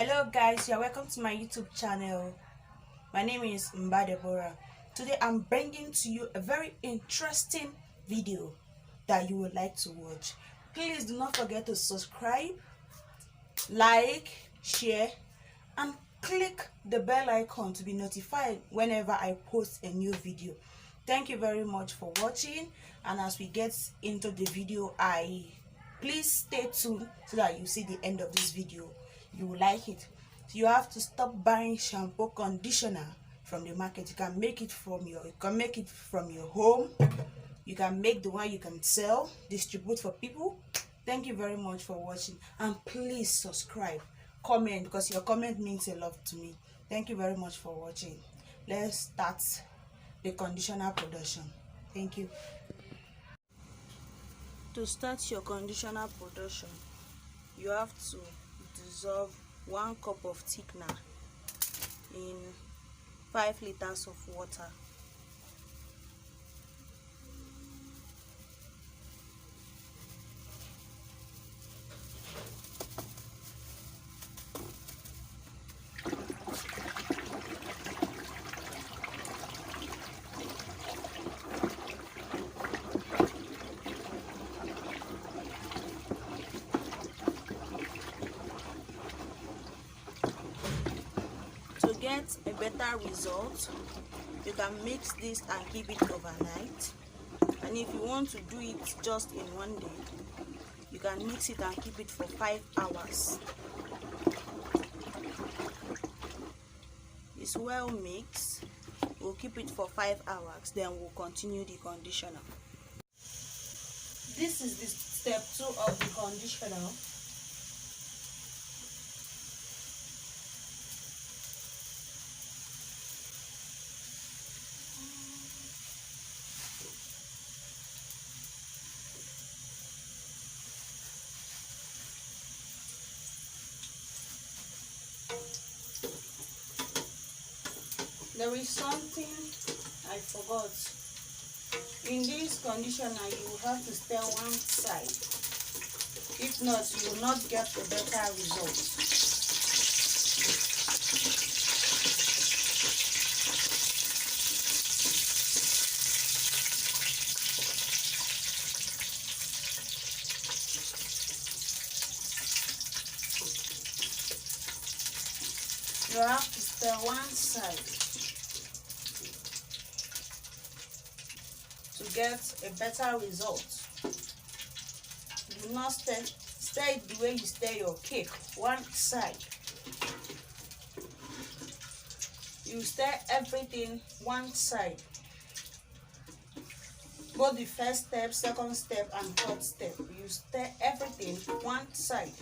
Hello guys, you're welcome to my YouTube channel. My name is Deborah. Today I'm bringing to you a very interesting video that you would like to watch. Please do not forget to subscribe, like, share, and click the bell icon to be notified whenever I post a new video. Thank you very much for watching, and as we get into the video, please stay tuned so that you see the end of this video. You will like it. You have to stop buying shampoo conditioner from the market. You can make it from your home. You can make the one you can sell, distribute for people. Thank you very much for watching, and please subscribe, comment, because your comment means a lot to me. Thank you very much for watching. Let's start the conditioner production. Thank you. To start your conditioner production, you have to dissolve 1 cup of thickener in 5 liters of water. To get a better result, you can mix this and keep it overnight, and if you want to do it just in one day, you can mix it and keep it for 5 hours. It's well mixed. We'll keep it for 5 hours, then we'll continue the conditioner. This is the step 2 of the conditioner. There is something I forgot. In this conditioner, you have to stir one side. If not, you will not get a better result. You have to stir one side to get a better result. Do not stir it the way you stir your cake. One side. You stir everything one side. Both the first step, second step, and third step. You stir everything one side.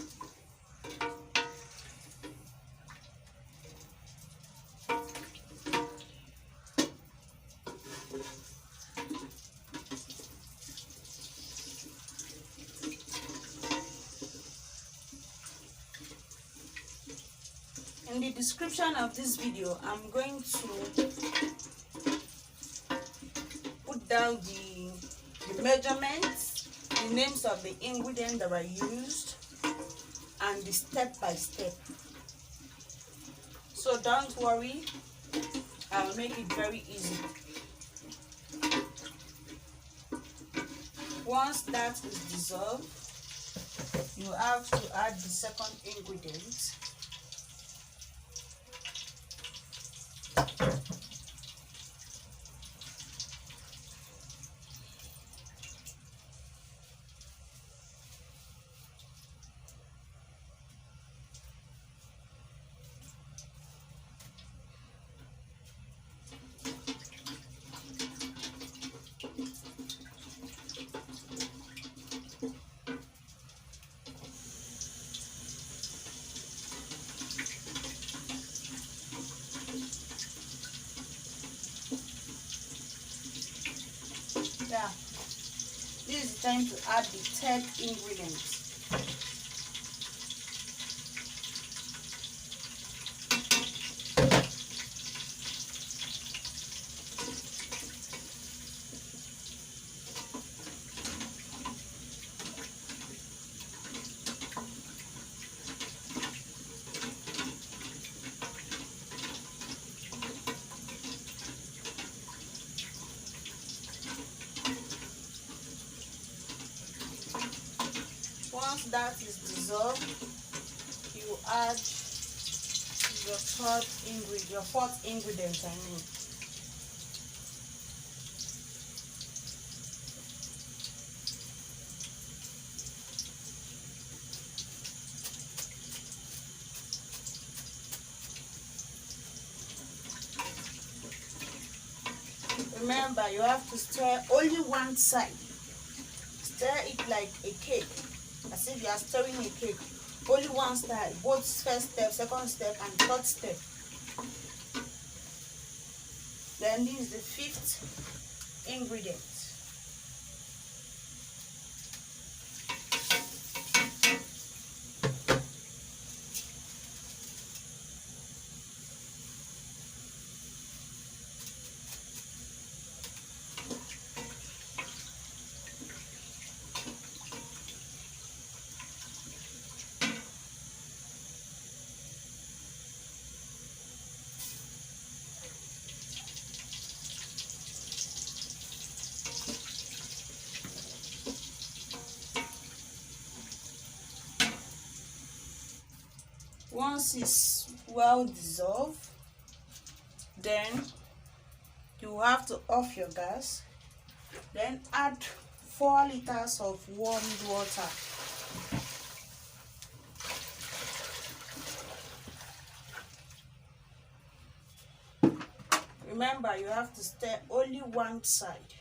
In the description of this video, I'm going to put down the measurements, the names of the ingredients that were used, and the step by step. So don't worry, I'll make it very easy. Once that is dissolved, you have to add the second ingredient. Yeah, this is time to add the third ingredient. Once that is dissolved, you add your fourth ingredient, I mean. Remember, you have to stir only one side. Stir it like a cake, as if you are stirring a cake. Only one side, both first step, second step, and third step. Then this is the fifth ingredient. Once it's well dissolved, then you have to off your gas. Then add 4 liters of warm water. Remember, you have to stir only one side.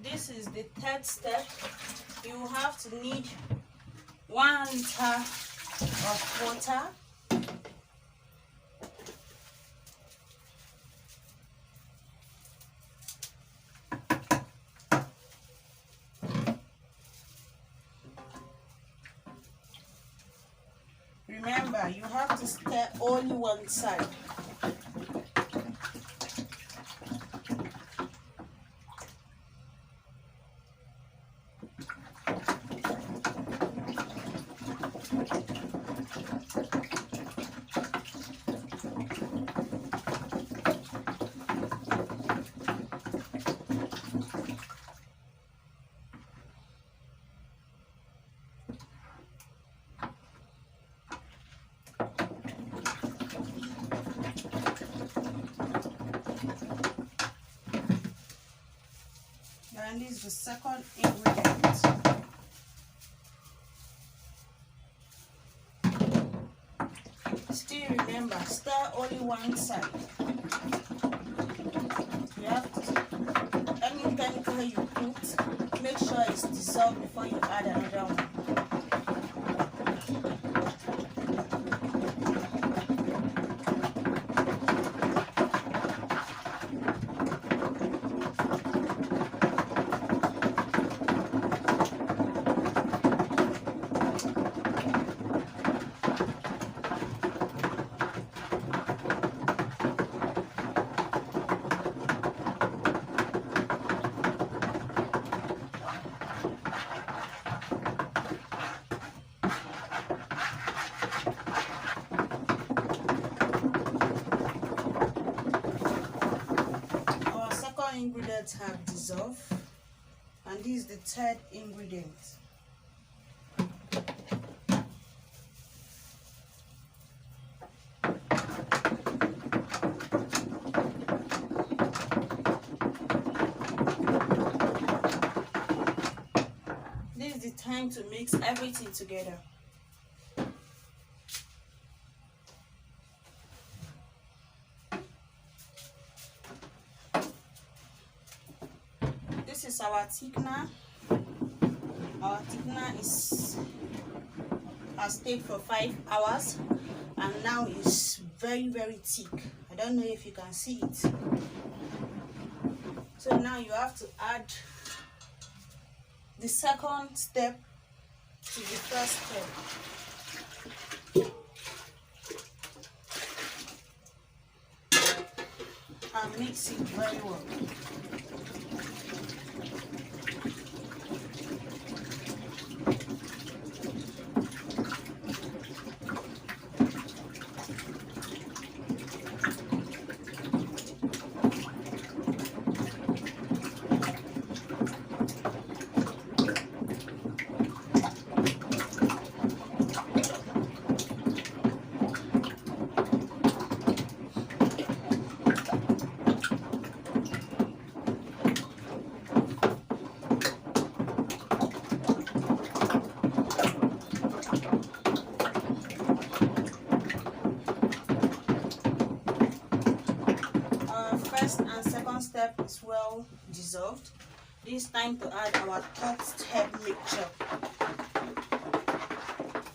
This is the third step. You have to need 1 liter of water. Remember, you have to stir only one side. And this is the second ingredient. Still remember, stir only one side. You have to, any chemical you put, make sure it's dissolved before you add another one. Ingredients have dissolved, and this is the third ingredient. This is the time to mix everything together. This is our thickener. Our thickener has stayed for 5 hours and now is very thick. I don't know if you can see it. So now you have to add the second step to the first step. And mix it very well. First and second step is well dissolved. It's time to add our third step mixture.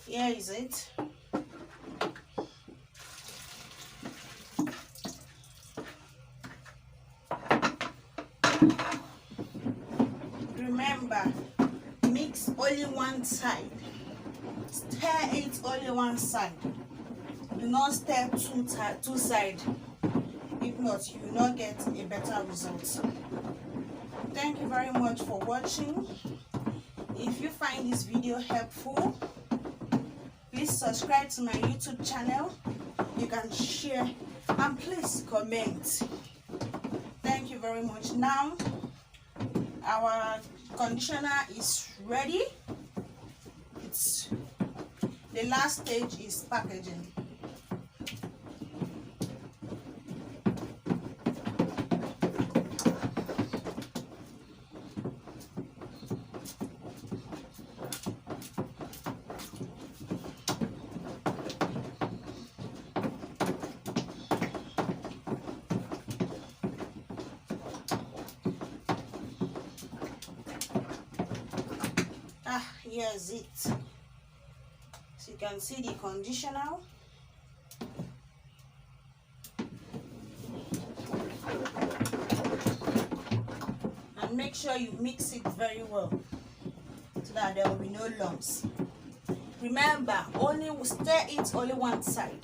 Here is it. Remember, mix only one side. Stir it only one side. Do not stir two sides. If not, you will not get a better result. Thank you very much for watching. If you find this video helpful, please subscribe to my YouTube channel. You can share and please comment. Thank you very much. Now our conditioner is ready. It's the last stage is packaging. Here's it. So you can see the conditioner. And make sure you mix it very well so that there will be no lumps. Remember, only stir it only one side.